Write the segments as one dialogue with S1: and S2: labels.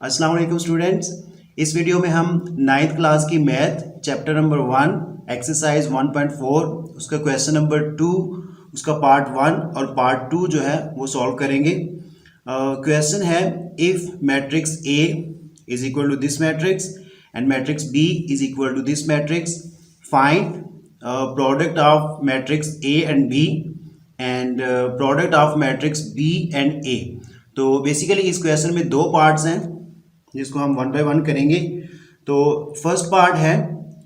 S1: अस्सलाम वालेकुम स्टूडेंट्स। इस वीडियो में हम 9th क्लास की मैथ चैप्टर नंबर 1 एक्सरसाइज 1.4 उसका क्वेश्चन नंबर 2 उसका पार्ट 1 और पार्ट 2 जो है वो सॉल्व करेंगे। क्वेश्चन है if matrix A is equal to this matrix and matrix B is equal to this matrix, find product of matrix A and B and product of matrix B and A. तो basically इस question में दो parts हैं जिसको हम one by one करेंगे। तो first part है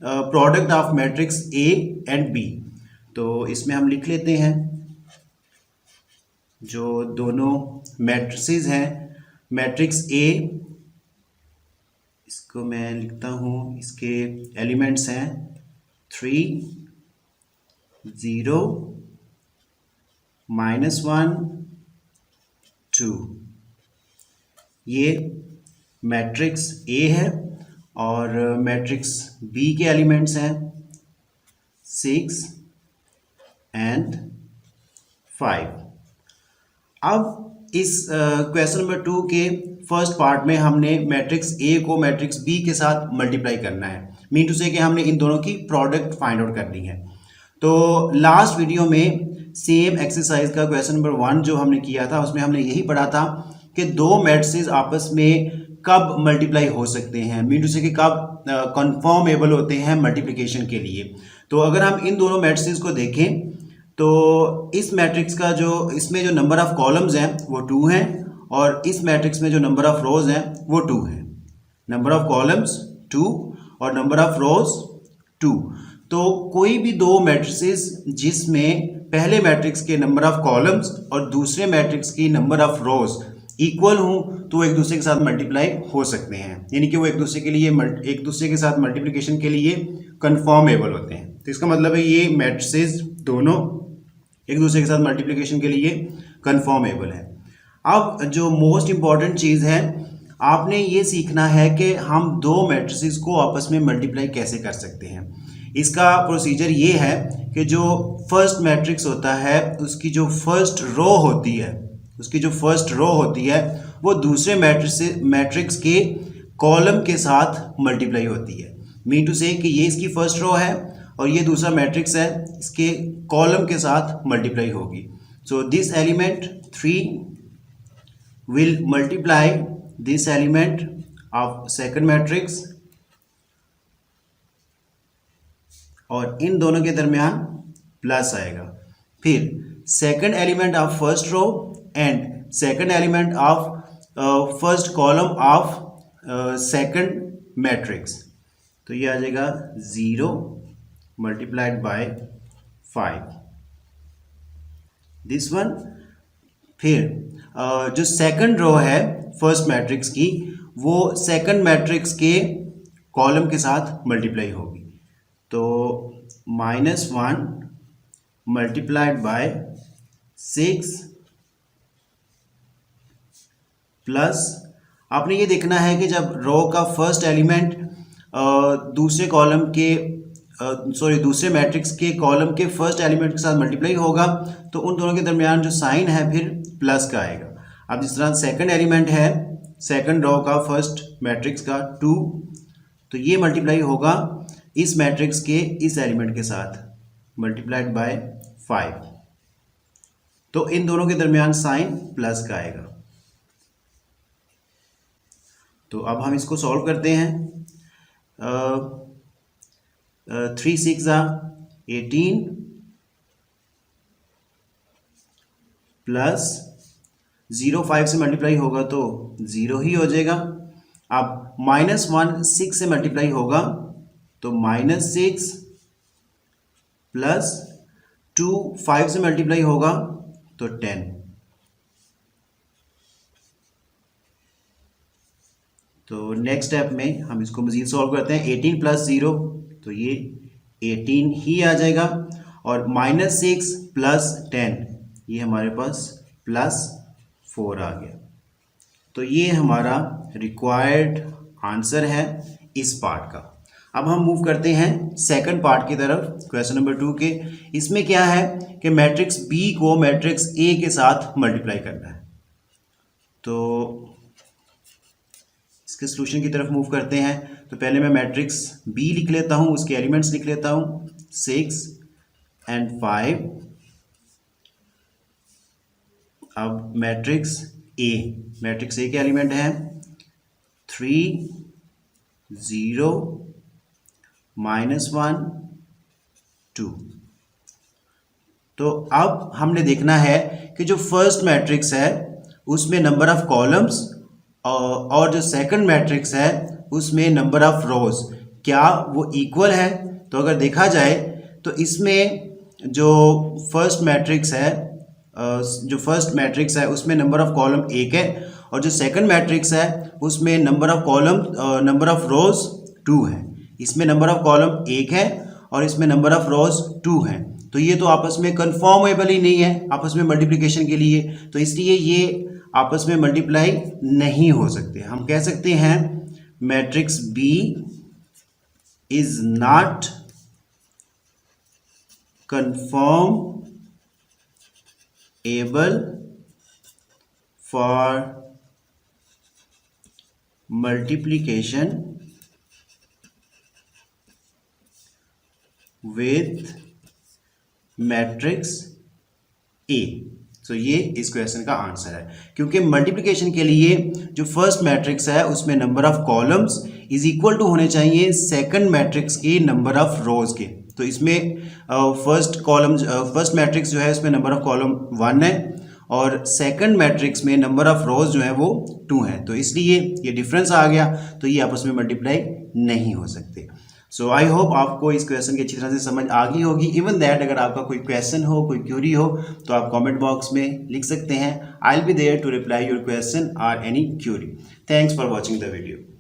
S1: product of matrix A and B. तो इसमें हम लिख लेते हैं जो दोनों मैट्रिसेस हैं। मैट्रिक्स ए, इसको मैं लिखता हूँ, इसके एलिमेंट्स हैं 3, 0, -1, 2। ये मैट्रिक्स ए है और मैट्रिक्स बी के एलिमेंट्स हैं 6 एंड 5। अब इस क्वेश्चन नंबर 2 के फर्स्ट पार्ट में हमने मैट्रिक्स ए को मैट्रिक्स बी के साथ मल्टीप्लाई करना है, मीन टू से कि हमने इन दोनों की प्रोडक्ट फाइंड आउट करनी है। तो लास्ट वीडियो में सेम एक्सरसाइज का क्वेश्चन नंबर 1 जो हमने किया था उसमें हमने यही पढ़ा था कि दो मैट्रिसेस आपस में कब मल्टीप्लाई हो सकते हैं, मीन टू से कि कब कन्फर्मेबल होते हैं मल्टीप्लिकेशन के लिए। तो अगर हम इन दोनों मैट्रिसेस को देखें तो इस मैट्रिक्स का जो इसमें जो नंबर ऑफ कॉलम्स हैं वो 2 हैं और इस मैट्रिक्स में जो नंबर ऑफ रोज हैं वो 2 हैं। नंबर ऑफ कॉलम्स 2 और नंबर ऑफ रोज 2। तो कोई भी दो मैट्रिसेस जिसमें पहले मैट्रिक्स के नंबर ऑफ कॉलम्स और दूसरे मैट्रिक्स की नंबर ऑफ रोज इक्वल हूँ तो एक दूसरे के साथ मल्टीप्लाई हो सकते हैं, यानी कि वो एक दूसरे के साथ मल्टीप्लिकेशन के लिए कन्फर्मेबल होते हैं। तो इसका मतलब है ये मैट्रिसेस दोनों एक दूसरे के साथ मल्टीप्लिकेशन के लिए कन्फर्मेबल है। अब जो मोस्ट इंपॉर्टेंट चीज़ है, आपने ये सीखना है कि हम दो मैट्रिसेस को आपस में मल्टीप्लाई कैसे कर सकते हैं। इसका प्रोसीजर ये है कि जो फर्स्ट मैट्रिक्स होता है उसकी जो फर्स्ट रो होती है वो दूसरे मैट्रिक्स के कॉलम के साथ मल्टीप्लाई होती है। मीन टू से कि ये इसकी फर्स्ट रो है और ये दूसरा मैट्रिक्स है, इसके कॉलम के साथ मल्टीप्लाई होगी। So this element 3 will multiply this element of second matrix और इन दोनों के दरमियान प्लस आएगा। फिर second element of first row and second element of first column of second matrix, तो ये आ जाएगा 0 मल्टीप्लाइड बाय 5 दिस वन। फिर जो सेकंड रो है फर्स्ट मैट्रिक्स की वो सेकंड मैट्रिक्स के कॉलम के साथ मल्टीप्लाई होगी, तो -1 मल्टीप्लाइड बाय 6 प्लस, आपने ये देखना है कि जब रो का फर्स्ट एलिमेंट दूसरे मैट्रिक्स के कॉलम के फर्स्ट एलिमेंट के साथ मल्टीप्लाई होगा तो उन दोनों के दरमियान जो साइन है फिर प्लस का आएगा। अब जिस तरह सेकंड एलिमेंट है सेकंड रो का फर्स्ट मैट्रिक्स का 2, तो ये मल्टीप्लाई होगा इस मैट्रिक्स के इस एलिमेंट के साथ मल्टीप्लाइड बाय 5, तो इन दोनों के दरमियान साइन प्लस का आएगा। तो अब हम इसको सॉल्व करते हैं। 3 6 18 प्लस 0 5 से मल्टीप्लाई होगा तो 0 ही हो जाएगा। अब -1 6 से मल्टीप्लाई होगा तो -6 प्लस 2 5 से मल्टीप्लाई होगा तो 10। तो नेक्स्ट स्टेप में हम इसको मज़ीद सॉल्व करते हैं। 18 प्लस 0 तो ये 18 ही आ जाएगा और -6 प्लस 10 ये हमारे पास +4 आ गया। तो ये हमारा रिक्वायर्ड आंसर है इस पार्ट का। अब हम मूव करते हैं सेकंड पार्ट की तरफ, क्वेश्चन नंबर 2 के। इसमें क्या है कि मैट्रिक्स बी को मैट्रिक्स ए के साथ मल्टीप्लाई करना है। तो इसके सोल्यूशन की तरफ मूव करते हैं। तो पहले मैं मैट्रिक्स बी लिख लेता हूँ, उसके एलिमेंट्स लिख लेता हूँ 6 and 5। अब मैट्रिक्स ए के एलिमेंट हैं 3 0 -1 2। तो अब हमने देखना है कि जो फर्स्ट मैट्रिक्स है उसमें नंबर ऑफ कॉलम्स और जो सेकंड मैट्रिक्स है उसमें नंबर ऑफ रोज क्या वो इक्वल है। तो अगर देखा जाए तो इसमें जो फर्स्ट मैट्रिक्स है उसमें नंबर ऑफ कॉलम 1 है और जो सेकंड मैट्रिक्स है उसमें नंबर ऑफ रोज 2 है। इसमें नंबर ऑफ कॉलम 1 है और इसमें नंबर ऑफ रोज 2 है। तो ये तो आपस में कन्फॉर्मेबल ही नहीं है आपस में मल्टीप्लिकेशन के लिए, तो इसलिए ये आपस में मल्टीप्लाई नहीं हो सकते। हम कह सकते हैं matrix B is not conformable for multiplication with matrix A. तो ये इस क्वेश्चन का आंसर है, क्योंकि मल्टीप्लिकेशन के लिए जो फर्स्ट मैट्रिक्स है उसमें number of columns is equal to होने चाहिए सेकंड मैट्रिक्स के नंबर ऑफ रोज के। तो इसमें फर्स्ट मैट्रिक्स जो है उसमें नंबर ऑफ कॉलम 1 है और सेकंड मैट्रिक्स में नंबर ऑफ रोज जो है वो 2 है। तो इसलिए ये डिफरेंस आ गया, तो ये आपस में मल्टीप्लाई नहीं हो सकते। सो आई होप आपको इस क्वेश्चन की अच्छी तरह से समझ आ गई होगी। इवन दैट अगर आपका कोई क्वेश्चन हो, कोई क्यूरी हो तो आप कमेंट बॉक्स में लिख सकते हैं। I will be there to reply your question और any query. Thanks for watching the video.